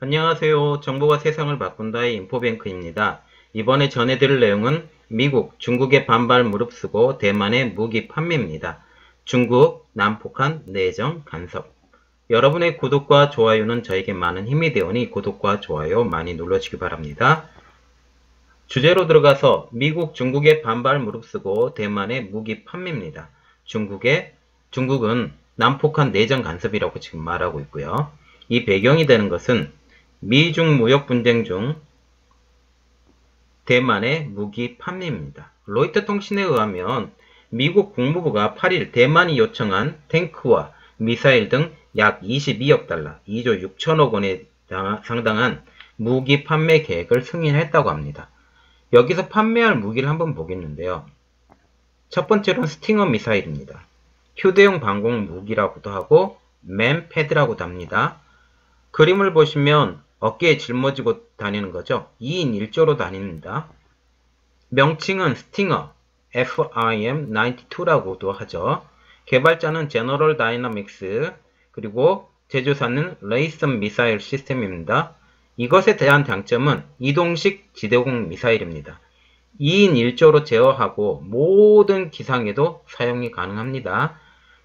안녕하세요. 정보가 세상을 바꾼다의 인포뱅크입니다. 이번에 전해드릴 내용은 미국, 중국의 반발 무릅쓰고 대만의 무기 판매입니다. 중국, 남북한 내정 간섭. 여러분의 구독과 좋아요는 저에게 많은 힘이 되오니 구독과 좋아요 많이 눌러주시기 바랍니다. 주제로 들어가서 미국, 중국의 반발 무릅쓰고 대만의 무기 판매입니다. 중국은 남북한 내정 간섭이라고 지금 말하고 있고요. 이 배경이 되는 것은 미중 무역 분쟁 중 대만의 무기 판매입니다. 로이터 통신에 의하면 미국 국무부가 8일 대만이 요청한 탱크와 미사일 등 약 22억 달러, 2조 6천억 원에 상당한 무기 판매 계획을 승인했다고 합니다. 여기서 판매할 무기를 한번 보겠는데요. 첫 번째로는 스팅어 미사일입니다. 휴대용 방공 무기라고도 하고 맨패드라고도 합니다. 그림을 보시면 어깨에 짊어지고 다니는 거죠. 2인 1조로 다닙니다. 명칭은 스팅어 FIM-92라고도 하죠. 개발자는 제너럴 다이나믹스, 그리고 제조사는 레이슨 미사일 시스템입니다. 이것에 대한 장점은 이동식 지대공 미사일입니다. 2인 1조로 제어하고 모든 기상에도 사용이 가능합니다.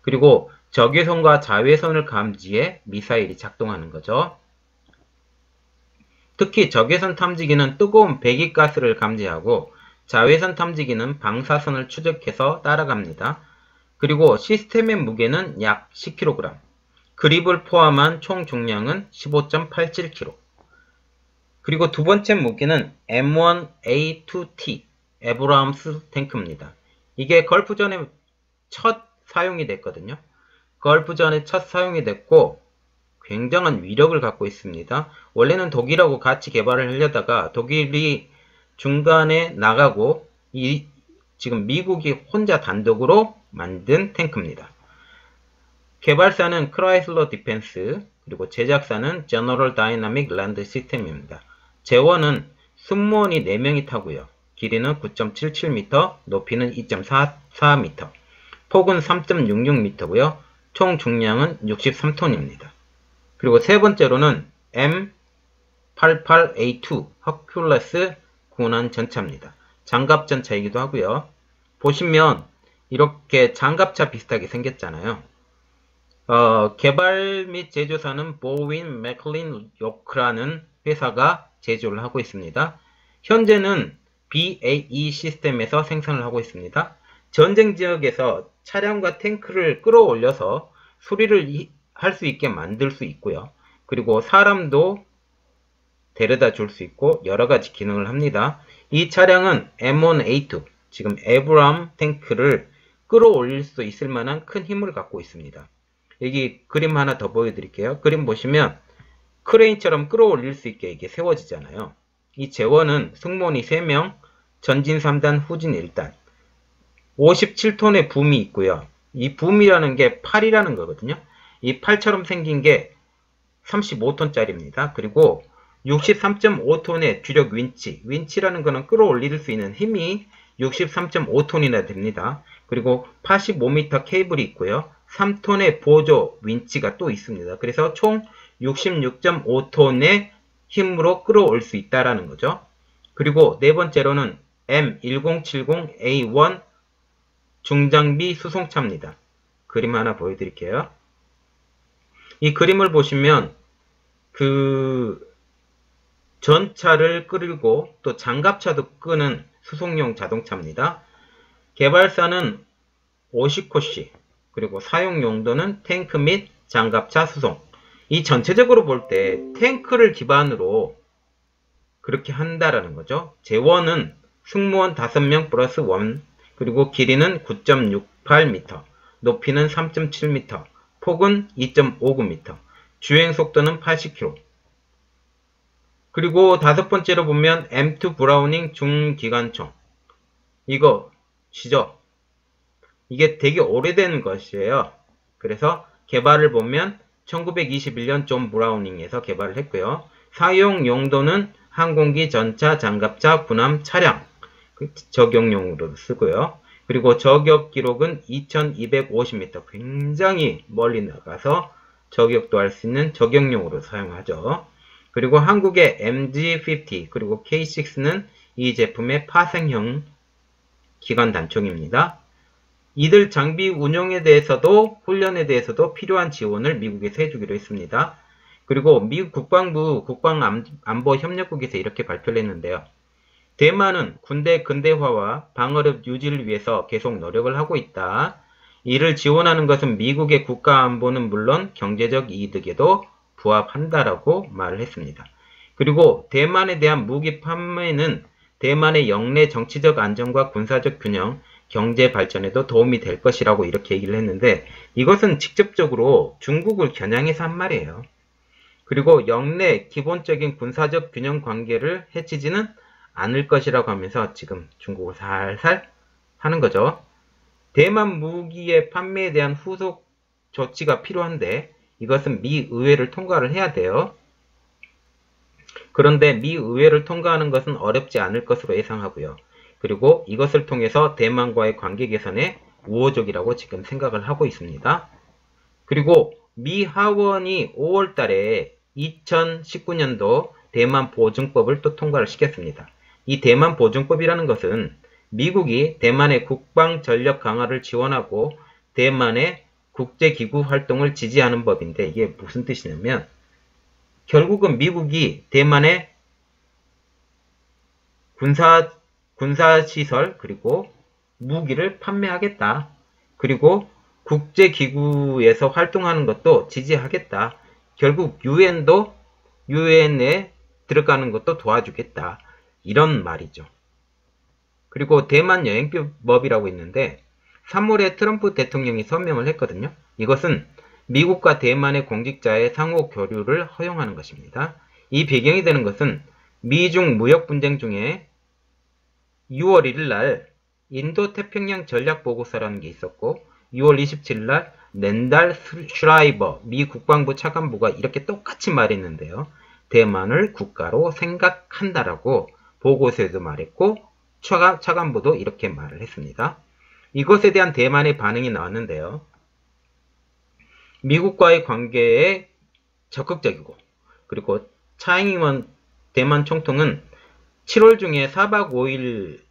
그리고 적외선과 자외선을 감지해 미사일이 작동하는 거죠. 특히 적외선 탐지기는 뜨거운 배기가스를 감지하고 자외선 탐지기는 방사선을 추적해서 따라갑니다. 그리고 시스템의 무게는 약 10kg, 그립을 포함한 총重量은 15.87kg. 그리고 두 번째 무기는 M1A2T 에브라함스 탱크입니다. 이게 걸프전에 첫 사용이 됐거든요. 걸프전에 첫 사용이 됐고 굉장한 위력을 갖고 있습니다. 원래는 독일하고 같이 개발을 하려다가 독일이 중간에 나가고 지금 미국이 혼자 단독으로 만든 탱크입니다. 개발사는 크라이슬러 디펜스, 그리고 제작사는 제너럴 다이나믹 랜드 시스템입니다. 재원은 승무원이 4명이 타고요. 길이는 9.77m, 높이는 2.44m, 폭은 3.66m고요. 총 중량은 63톤입니다. 그리고 세 번째로는 M88A2 허큘레스 군한 전차입니다. 장갑전차이기도 하고요. 보시면 이렇게 장갑차 비슷하게 생겼잖아요. 개발 및 제조사는 보윈 맥클린 요크라는 회사가 제조를 하고 있습니다. 현재는 BAE 시스템에서 생산을 하고 있습니다. 전쟁 지역에서 차량과 탱크를 끌어올려서 수리를 할 수 있게 만들 수 있고요. 그리고 사람도 데려다 줄 수 있고 여러가지 기능을 합니다. 이 차량은 M1A2, 지금 에브람 탱크를 끌어올릴 수 있을 만한 큰 힘을 갖고 있습니다. 여기 그림 하나 더 보여드릴게요. 그림 보시면 크레인처럼 끌어올릴 수 있게 이게 세워지잖아요. 이 재원은 승무원이 3명, 전진 3단, 후진 1단, 57톤의 붐이 있고요. 이 붐이라는 게 팔이라는 거거든요. 이 팔처럼 생긴 게 35톤짜리입니다. 그리고 63.5톤의 주력 윈치라는 거는 끌어올릴 수 있는 힘이 63.5톤이나 됩니다. 그리고 85m 케이블이 있고요. 3톤의 보조 윈치가 또 있습니다. 그래서 총 66.5톤의 힘으로 끌어올 수 있다라는 거죠. 그리고 네 번째로는 M1070A1 중장비 수송차입니다. 그림 하나 보여드릴게요. 이 그림을 보시면 전차를 끌고 또 장갑차도 끄는 수송용 자동차입니다. 개발사는 오시코시, 그리고 사용 용도는 탱크 및 장갑차 수송. 이 전체적으로 볼 때 탱크를 기반으로 그렇게 한다라는 거죠. 재원은 승무원 5명 플러스 1, 그리고 길이는 9.68m, 높이는 3.7m, 폭은 2.59m, 주행속도는 80km. 그리고 다섯 번째로 보면 M2 브라우닝 중기관총. 이거 시죠? 이게 되게 오래된 것이에요. 그래서 개발을 보면 1921년 존 브라우닝에서 개발을 했고요. 사용 용도는 항공기, 전차, 장갑차, 군함, 차량 적용용으로 쓰고요. 그리고 저격 기록은 2250m, 굉장히 멀리 나가서 저격도 할 수 있는 저격용으로 사용하죠. 그리고 한국의 MG50 그리고 K6는 이 제품의 파생형 기관 단총입니다. 이들 장비 운용에 대해서도 훈련에 대해서도 필요한 지원을 미국에서 해주기로 했습니다. 그리고 미국 국방부 국방안보협력국에서 이렇게 발표를 했는데요. 대만은 군대 근대화와 방어력 유지를 위해서 계속 노력을 하고 있다. 이를 지원하는 것은 미국의 국가안보는 물론 경제적 이득에도 부합한다라고 말을 했습니다. 그리고 대만에 대한 무기 판매는 대만의 영내 정치적 안정과 군사적 균형, 경제 발전에도 도움이 될 것이라고 이렇게 얘기를 했는데 이것은 직접적으로 중국을 겨냥해서 한 말이에요. 그리고 영내 기본적인 군사적 균형 관계를 해치지는 않을 것이라고 하면서 지금 중국을 살살 하는 거죠. 대만 무기의 판매에 대한 후속 조치가 필요한데 이것은 미 의회를 통과를 해야 돼요. 그런데 미 의회를 통과하는 것은 어렵지 않을 것으로 예상하고요. 그리고 이것을 통해서 대만과의 관계 개선에 우호적이라고 지금 생각을 하고 있습니다. 그리고 미 하원이 5월 달에 2019년도 대만 보증법을 또 통과를 시켰습니다. 이 대만 보증법이라는 것은 미국이 대만의 국방 전력 강화를 지원하고 대만의 국제기구 활동을 지지하는 법인데 이게 무슨 뜻이냐면 결국은 미국이 대만의 군사시설 그리고 무기를 판매하겠다. 그리고 국제기구에서 활동하는 것도 지지하겠다. 결국 유엔에 들어가는 것도 도와주겠다. 이런 말이죠. 그리고 대만 여행법이라고 있는데 3월에 트럼프 대통령이 서명을 했거든요. 이것은 미국과 대만의 공직자의 상호 교류를 허용하는 것입니다. 이 배경이 되는 것은 미중 무역 분쟁 중에 6월 1일 날 인도태평양 전략보고서라는 게 있었고 6월 27일 날 낸달 슈라이버 미 국방부 차관보가 이렇게 똑같이 말했는데요. 대만을 국가로 생각한다라고 보고서에도 말했고 차관보도 이렇게 말을 했습니다. 이것에 대한 대만의 반응이 나왔는데요. 미국과의 관계에 적극적이고 그리고 차잉원 대만 총통은 7월 중에 4박 5일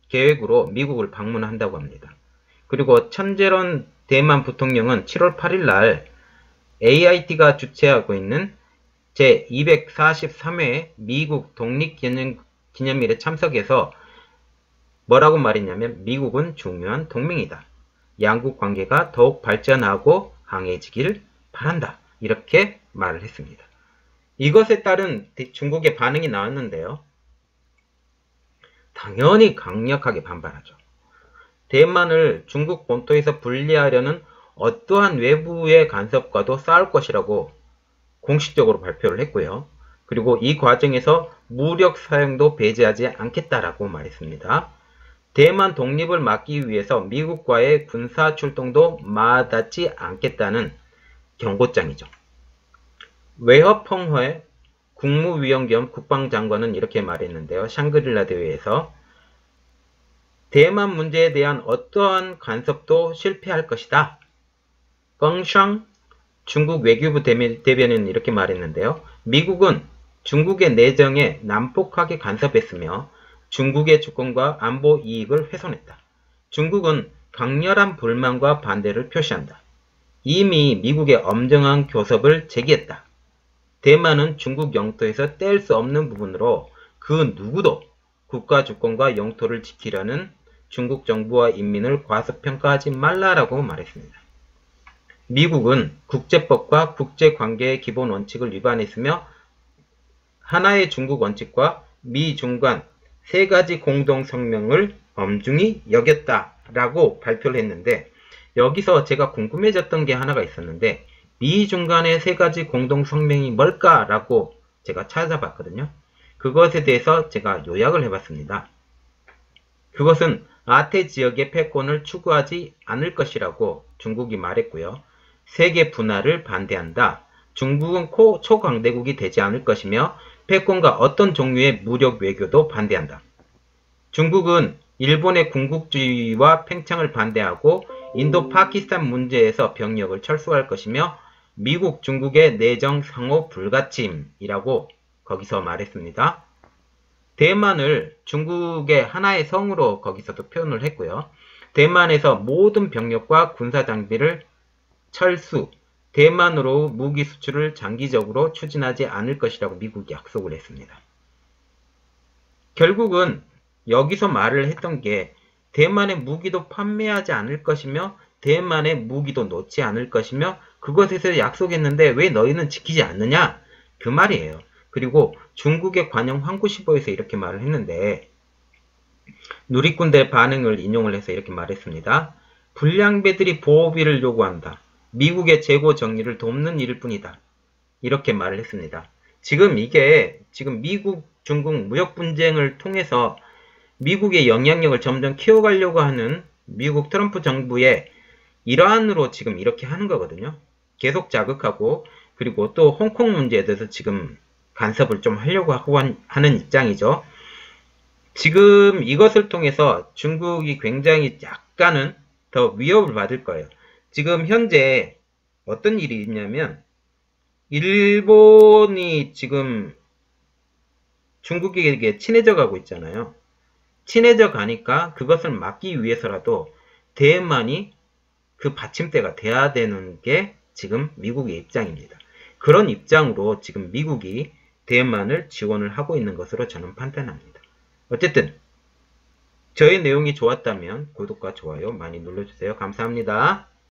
계획으로 미국을 방문한다고 합니다. 그리고 천재론 대만 부통령은 7월 8일 날 AIT가 주최하고 있는 제243회 미국 독립기념일에 참석해서 뭐라고 말했냐면 미국은 중요한 동맹이다. 양국 관계가 더욱 발전하고 강해지길 바란다. 이렇게 말을 했습니다. 이것에 따른 중국의 반응이 나왔는데요. 당연히 강력하게 반발하죠. 대만을 중국 본토에서 분리하려는 어떠한 외부의 간섭과도 싸울 것이라고 공식적으로 발표를 했고요. 그리고 이 과정에서 무력 사용도 배제하지 않겠다라고 말했습니다. 대만 독립을 막기 위해서 미국과의 군사 출동도 마다치 않겠다는 경고장이죠. 웨허펑허의 국무위원 겸 국방장관은 이렇게 말했는데요. 샹그릴라 대회에서 대만 문제에 대한 어떠한 간섭도 실패할 것이다. 껑샹 중국 외교부 대변인은 이렇게 말했는데요. 미국은 중국의 내정에 난폭하게 간섭했으며 중국의 주권과 안보 이익을 훼손했다. 중국은 강렬한 불만과 반대를 표시한다. 이미 미국의 엄정한 교섭을 제기했다. 대만은 중국 영토에서 뗄 수 없는 부분으로 그 누구도 국가 주권과 영토를 지키려는 중국 정부와 인민을 과소평가하지 말라라고 말했습니다. 미국은 국제법과 국제관계의 기본 원칙을 위반했으며 하나의 중국 원칙과 미중 간 세 가지 공동성명을 엄중히 여겼다라고 발표를 했는데 여기서 제가 궁금해졌던 게 하나가 있었는데 미중 간의 세 가지 공동성명이 뭘까라고 제가 찾아봤거든요. 그것에 대해서 제가 요약을 해봤습니다. 그것은 아태 지역의 패권을 추구하지 않을 것이라고 중국이 말했고요. 세계 분화를 반대한다. 중국은 초강대국이 되지 않을 것이며 패권과 어떤 종류의 무력 외교도 반대한다. 중국은 일본의 군국주의와 팽창을 반대하고 인도 파키스탄 문제에서 병력을 철수할 것이며 미국, 중국의 내정 상호 불가침이라고 거기서 말했습니다. 대만을 중국의 하나의 성으로 거기서도 표현을 했고요. 대만에서 모든 병력과 군사 장비를 철수, 대만으로 무기 수출을 장기적으로 추진하지 않을 것이라고 미국이 약속을 했습니다. 결국은 여기서 말을 했던 게 대만의 무기도 판매하지 않을 것이며 대만의 무기도 놓지 않을 것이며 그것에서 약속했는데 왜 너희는 지키지 않느냐? 그 말이에요. 그리고 중국의 관영 황구시보에서 이렇게 말을 했는데 누리꾼들의 반응을 인용을 해서 이렇게 말했습니다. 불량배들이 보호비를 요구한다. 미국의 재고 정리를 돕는 일일 뿐이다. 이렇게 말을 했습니다. 지금 미국, 중국 무역 분쟁을 통해서 미국의 영향력을 점점 키워가려고 하는 미국 트럼프 정부의 일환으로 지금 이렇게 하는 거거든요. 계속 자극하고 그리고 또 홍콩 문제에 대해서 지금 간섭을 좀 하려고 하는 입장이죠. 지금 이것을 통해서 중국이 굉장히 약간은 더 위협을 받을 거예요. 지금 현재 어떤 일이 있냐면 일본이 지금 중국에게 친해져 가고 있잖아요. 친해져 가니까 그것을 막기 위해서라도 대만이 그 받침대가 돼야 되는 게 지금 미국의 입장입니다. 그런 입장으로 지금 미국이 대만을 지원을 하고 있는 것으로 저는 판단합니다. 어쨌든 저의 내용이 좋았다면 구독과 좋아요 많이 눌러주세요. 감사합니다.